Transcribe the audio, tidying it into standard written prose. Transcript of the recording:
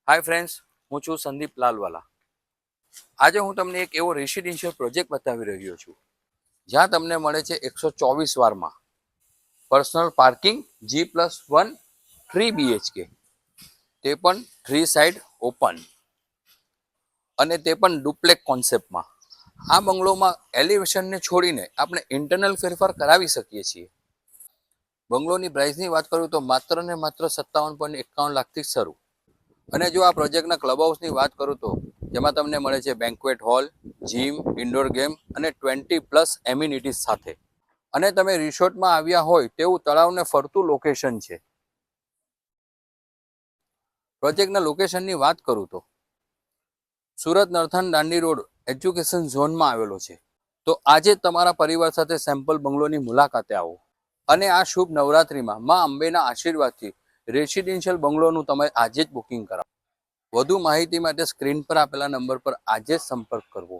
Hi friends, હું છું સંદીપ લાલવાલા. આજે હું તમને એક એવો રેસિડેન્શિયલ પ્રોજેક્ટ બતાવી રહ્યો છું જ્યાં તમને મળે છે 124 વારમાં પર્સનલ પાર્કિંગ G+1 3 BHK, તે પણ 3 સાઇડ ઓપન, અને તે પણ ડુપ્લેક કોન્સેપ્ટમાં. આ બંગલોમાં એલિવેશનને છોડીને આપણે ઇન્ટરનલ ફેરફાર કરાવી શકીએ છીએ. બંગલોની પ્રાઇસની વાત કરું તો માત્ર ને માત્ર 57.51 લાખથી શરૂ. અને જો આ પ્રોજેક્ટના ક્લબ હાઉસની વાત કરું તો જેમાં તમને મળે છે banquet hall, gym, indoor game અને 20+ એમ્યુનિટીઝ સાથે. અને તમે રિસોર્ટમાં આવ્યા હોય તેવું તળાવને ફરતું લોકેશન છે. પ્રોજેક્ટના લોકેશનની વાત કરું તો સુરત નરથાણ દાંડી રોડ એજ્યુકેશન ઝોનમાં આવેલો છે. તો આજે તમારા પરિવાર સાથે સેમ્પલ બંગલોની મુલાકાતે આવો અને આ શુભ નવરાત્રિમાં મા અંબેના આશીર્વાદથી રેસિડેન્શિયલ બંગલોનું તમે આજે જ બુકિંગ કરાવો. વધુ માહિતી માટે સ્ક્રીન પર આપેલા નંબર પર આજે જ સંપર્ક કરવો.